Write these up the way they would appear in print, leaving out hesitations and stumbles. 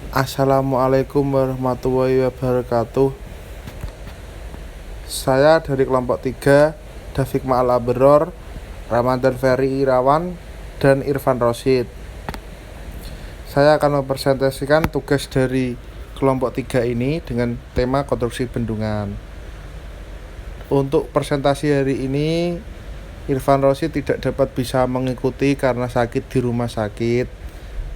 Assalamualaikum warahmatullahi wabarakatuh. Saya dari kelompok 3, Dafiq Ma'al Abror, Ramadan Ferry Irawan, dan Irfan Rosyid. Saya akan mempresentasikan tugas dari kelompok 3 ini dengan tema konstruksi bendungan. Untuk presentasi hari ini, Irfan Rosyid tidak dapat bisa mengikuti karena sakit di rumah sakit.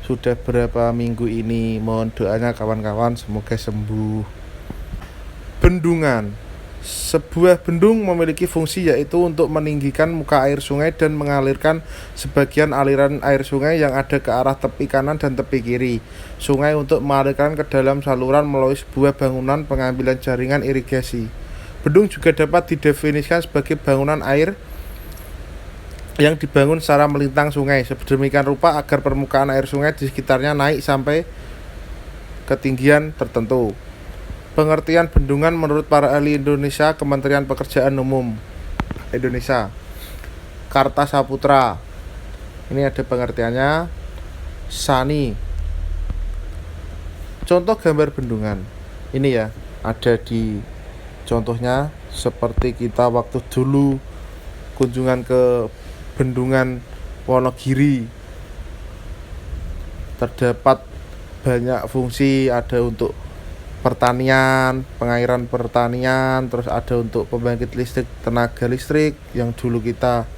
Sudah berapa minggu ini, mohon doanya kawan-kawan semoga sembuh. Bendungan. Sebuah bendung memiliki fungsi yaitu untuk meninggikan muka air sungai dan mengalirkan sebagian aliran air sungai yang ada ke arah tepi kanan dan tepi kiri sungai untuk mengalirkan ke dalam saluran melalui sebuah bangunan pengambilan jaringan irigasi. Bendung juga dapat didefinisikan sebagai bangunan air yang dibangun secara melintang sungai sedemikian rupa agar permukaan air sungai di sekitarnya naik sampai ketinggian tertentu. Pengertian bendungan menurut para ahli Indonesia, Kementerian Pekerjaan Umum Indonesia, Karta Saputra. Ini ada pengertiannya. Sani. Contoh gambar bendungan. Ini ya, ada di contohnya seperti kita waktu dulu kunjungan ke bendungan Wonogiri. Terdapat banyak fungsi, ada untuk pertanian, pengairan pertanian, terus ada untuk pembangkit listrik, tenaga listrik yang dulu kita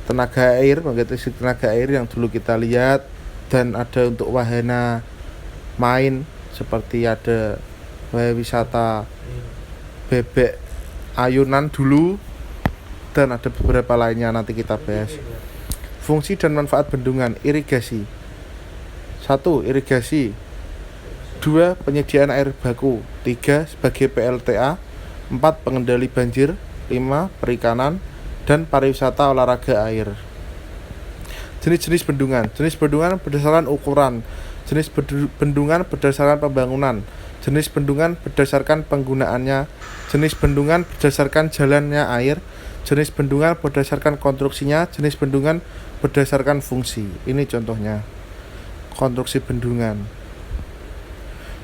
tenaga air, pembangkit listrik tenaga air yang dulu kita lihat, dan ada untuk wahana main seperti ada wisata bebek ayunan dulu, dan ada beberapa lainnya nanti kita bahas. Fungsi dan manfaat bendungan. Irigasi. 1. Irigasi. 2. Penyediaan air baku. 3. Sebagai PLTA. 4. Pengendali banjir. 5. Perikanan dan pariwisata olahraga air. Jenis-jenis bendungan. Jenis bendungan berdasarkan ukuran. Jenis bendungan berdasarkan pembangunan. Jenis bendungan berdasarkan penggunaannya. Jenis bendungan berdasarkan jalannya air. Jenis bendungan berdasarkan konstruksinya. Jenis bendungan berdasarkan fungsi. Ini contohnya. Konstruksi bendungan.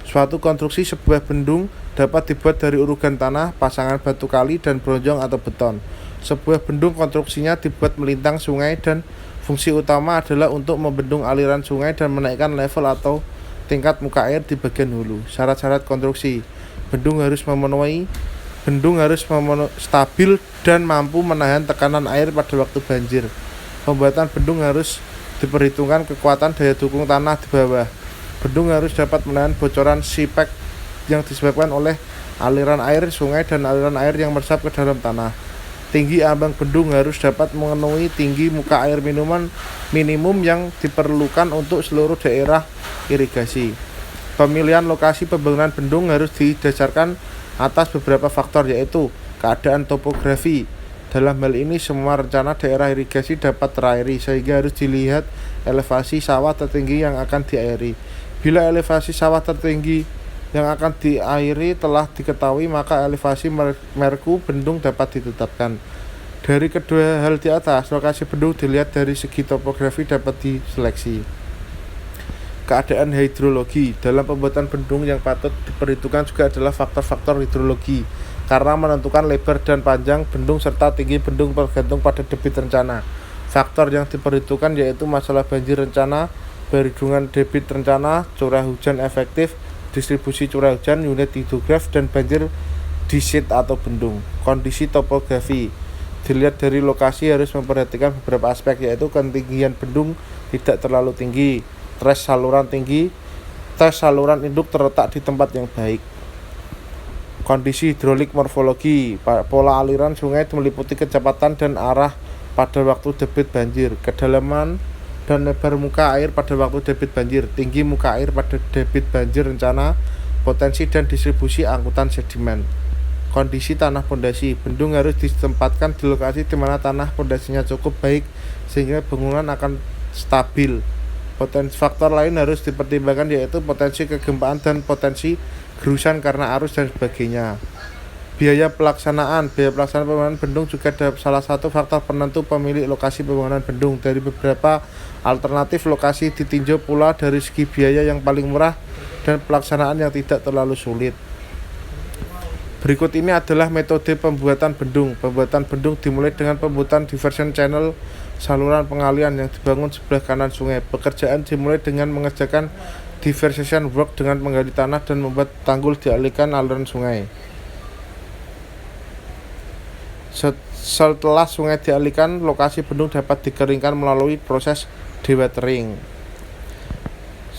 Suatu konstruksi sebuah bendung dapat dibuat dari urugan tanah, pasangan batu kali, dan bronjong atau beton. Sebuah bendung konstruksinya dibuat melintang sungai dan fungsi utama adalah untuk membendung aliran sungai dan menaikkan level atau tingkat muka air di bagian hulu. Syarat-syarat konstruksi. Bendung harus stabil dan mampu menahan tekanan air pada waktu banjir. Pembuatan bendung harus diperhitungkan kekuatan daya dukung tanah di bawah. Bendung harus dapat menahan bocoran sipek yang disebabkan oleh aliran air sungai dan aliran air yang meresap ke dalam tanah. Tinggi ambang bendung harus dapat memenuhi tinggi muka air minimum yang diperlukan untuk seluruh daerah irigasi. Pemilihan lokasi pembangunan bendung harus didasarkan atas beberapa faktor, yaitu keadaan topografi. Dalam hal ini semua rencana daerah irigasi dapat terairi, sehingga harus dilihat elevasi sawah tertinggi yang akan diairi. Bila elevasi sawah tertinggi yang akan diairi telah diketahui, maka elevasi merku bendung dapat ditetapkan. Dari kedua hal di atas, lokasi bendung dilihat dari segi topografi dapat diseleksi. Keadaan hidrologi. Dalam pembuatan bendung yang patut diperhitungkan juga adalah faktor-faktor hidrologi, karena menentukan lebar dan panjang bendung serta tinggi bendung bergantung pada debit rencana. Faktor yang diperhitungkan yaitu masalah banjir rencana, perhitungan debit rencana, curah hujan efektif, distribusi curah hujan, unit hidrograf, dan banjir di sit atau bendung. Kondisi topografi. Dilihat dari lokasi harus memperhatikan beberapa aspek, yaitu ketinggian bendung tidak terlalu tinggi, tes saluran tinggi, tes saluran induk terletak di tempat yang baik. Kondisi hidrolik morfologi. Pola aliran sungai meliputi kecepatan dan arah pada waktu debit banjir, kedalaman dan lebar muka air pada waktu debit banjir, tinggi muka air pada debit banjir rencana, potensi dan distribusi angkutan sedimen. Kondisi tanah pondasi. Bendung harus ditempatkan di lokasi di mana tanah pondasinya cukup baik sehingga bangunan akan stabil. Potensi faktor lain harus dipertimbangkan, yaitu potensi kegempaan dan potensi gerusan karena arus dan sebagainya. Biaya pelaksanaan pembangunan bendung juga salah satu faktor penentu pemilik lokasi pembangunan bendung. Dari beberapa alternatif lokasi ditinjau pula dari segi biaya yang paling murah dan pelaksanaan yang tidak terlalu sulit. Berikut ini adalah metode pembuatan bendung. Pembuatan bendung dimulai dengan pembuatan diversion channel saluran pengalian yang dibangun sebelah kanan sungai. Pekerjaan dimulai dengan mengerjakan diversion work dengan menggali tanah dan membuat tanggul dialihkan aliran sungai. Setelah sungai dialihkan, lokasi bendung dapat dikeringkan melalui proses dewatering.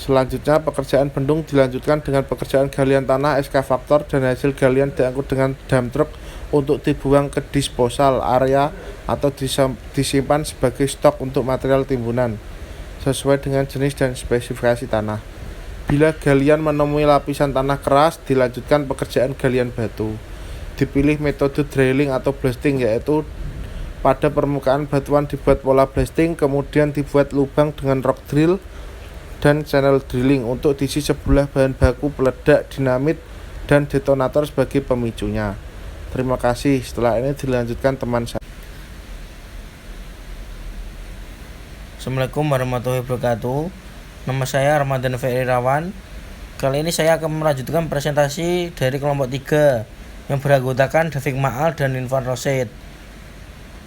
Selanjutnya, pekerjaan bendung dilanjutkan dengan pekerjaan galian tanah eskavator dan hasil galian diangkut dengan dump truck untuk dibuang ke disposal area atau disimpan sebagai stok untuk material timbunan sesuai dengan jenis dan spesifikasi tanah. Bila galian menemui lapisan tanah keras, dilanjutkan pekerjaan galian batu. Dipilih metode drilling atau blasting, yaitu pada permukaan batuan dibuat pola blasting, kemudian dibuat lubang dengan rock drill dan channel drilling untuk diisi sebelah bahan baku peledak, dinamit, dan detonator sebagai pemicunya. Terima kasih. Setelah ini dilanjutkan teman saya. Assalamualaikum warahmatullahi wabarakatuh. Nama saya Ramadan Ferirawan. Kali ini saya akan melanjutkan presentasi dari kelompok 3 yang beranggotakan David Maal dan Irfan Rosid.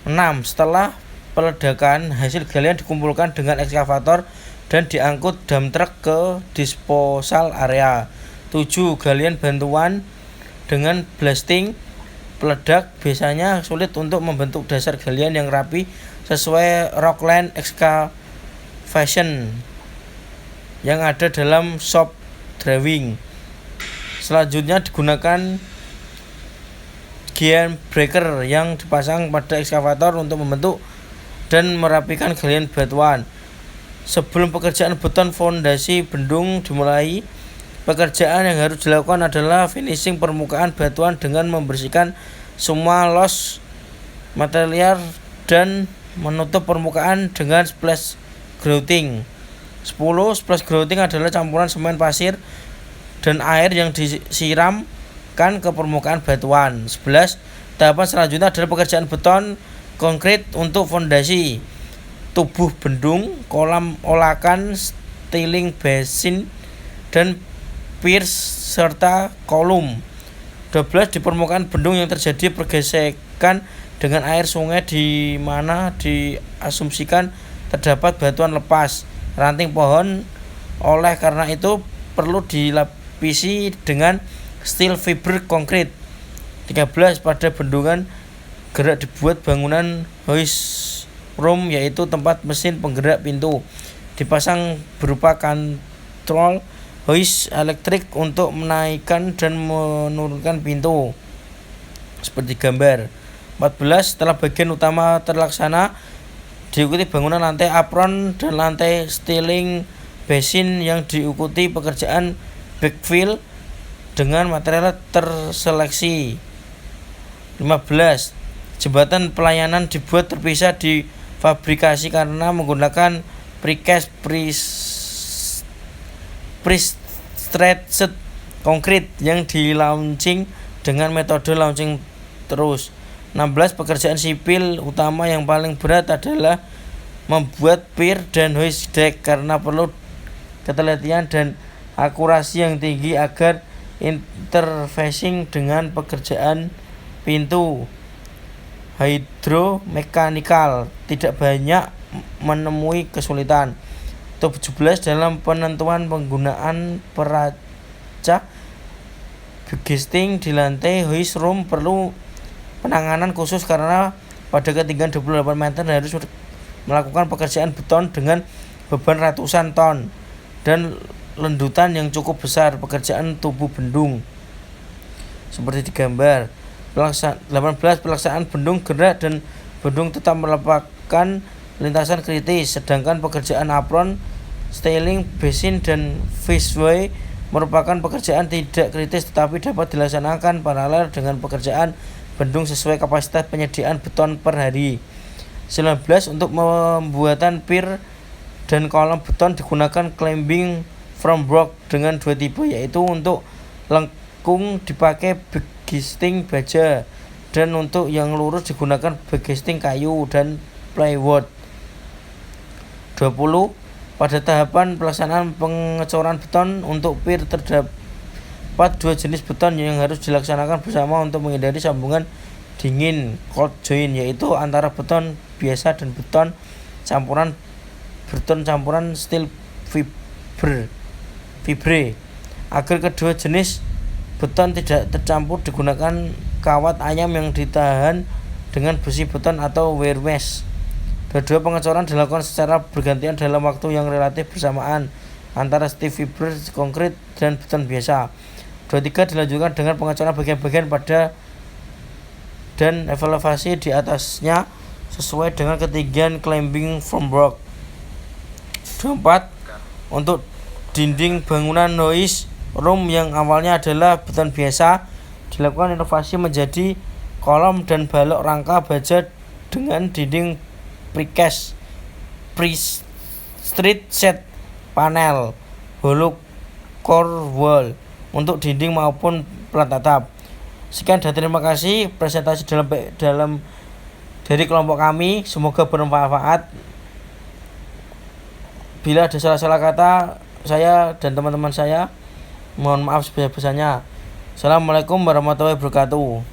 6. Setelah peledakan, hasil galian dikumpulkan dengan ekskavator dan diangkut dump truck ke disposal area. 7. Galian bantuan dengan blasting. Peledak biasanya sulit untuk membentuk dasar galian yang rapi sesuai rockland excavation yang ada dalam shop drawing. Selanjutnya digunakan gian breaker yang dipasang pada ekskavator untuk membentuk dan merapikan galian batuan. Sebelum pekerjaan beton fondasi bendung dimulai, pekerjaan yang harus dilakukan adalah finishing permukaan batuan dengan membersihkan semua loss material dan menutup permukaan dengan splash grouting. 10. Splash grouting adalah campuran semen pasir dan air yang disiramkan ke permukaan batuan. 11. Tahapan selanjutnya adalah pekerjaan beton konkrit untuk fondasi tubuh bendung, kolam olakan, stilling basin, dan piers serta kolom. 12. Di permukaan bendung yang terjadi pergesekan dengan air sungai di mana diasumsikan terdapat batuan lepas, ranting pohon. Oleh karena itu perlu dilapisi dengan steel fiber konkrit. 13. Pada bendungan gerak dibuat bangunan hoist room, yaitu tempat mesin penggerak pintu dipasang berupa kontrol hoist elektrik untuk menaikkan dan menurunkan pintu seperti gambar. 14. Setelah bagian utama terlaksana, diikuti bangunan lantai apron dan lantai stilling basin yang diikuti pekerjaan backfill dengan material terseleksi. 15. Jembatan pelayanan dibuat terpisah di fabrikasi karena menggunakan precast pre-stretched konkrit yang di-launching dengan metode launching terus. 16. Pekerjaan sipil utama yang paling berat adalah membuat pier dan hoist deck karena perlu ketelitian dan akurasi yang tinggi agar interfacing dengan pekerjaan pintu hidromekanikal tidak banyak menemui kesulitan. 17. Dalam penentuan penggunaan peraca gesting di lantai hoist room perlu penanganan khusus karena pada ketinggian 28 meter harus melakukan pekerjaan beton dengan beban ratusan ton dan lendutan yang cukup besar. Pekerjaan tubuh bendung seperti digambar. 18. Pelaksanaan bendung gerak dan bendung tetap merupakan lintasan kritis, sedangkan pekerjaan apron, styling, basin, dan fishway merupakan pekerjaan tidak kritis tetapi dapat dilaksanakan paralel dengan pekerjaan bendung sesuai kapasitas penyediaan beton per hari. 19. Untuk pembuatan pier dan kolom beton digunakan climbing from block dengan dua tipe, yaitu untuk lengkung dipakai bagging baja, dan untuk yang lurus digunakan bagging kayu dan plywood. 20. Pada tahapan pelaksanaan pengecoran beton untuk pier terdapat dua jenis beton yang harus dilaksanakan bersama untuk menghindari sambungan dingin cold joint, yaitu antara beton biasa dan beton campuran steel fibre. Agar kedua jenis beton tidak tercampur, digunakan kawat ayam yang ditahan dengan besi beton atau wire mesh. Kedua pengecoran dilakukan secara bergantian dalam waktu yang relatif bersamaan antara steel fiber konkrit dan beton biasa. 23. Dilanjutkan dengan pengecoran bagian-bagian pada dan elevasi di atasnya sesuai dengan ketinggian climbing framework. 24. Untuk dinding bangunan noise room yang awalnya adalah beton biasa, dilakukan inovasi menjadi kolom dan balok rangka baja dengan dinding precast pre-street set panel hollow core wall untuk dinding maupun plat atap. Sekian dan terima kasih presentasi dari kelompok kami, semoga bermanfaat. Bila ada salah-salah kata saya dan teman-teman saya, mohon maaf sebesar-besarnya. Assalamualaikum warahmatullahi wabarakatuh.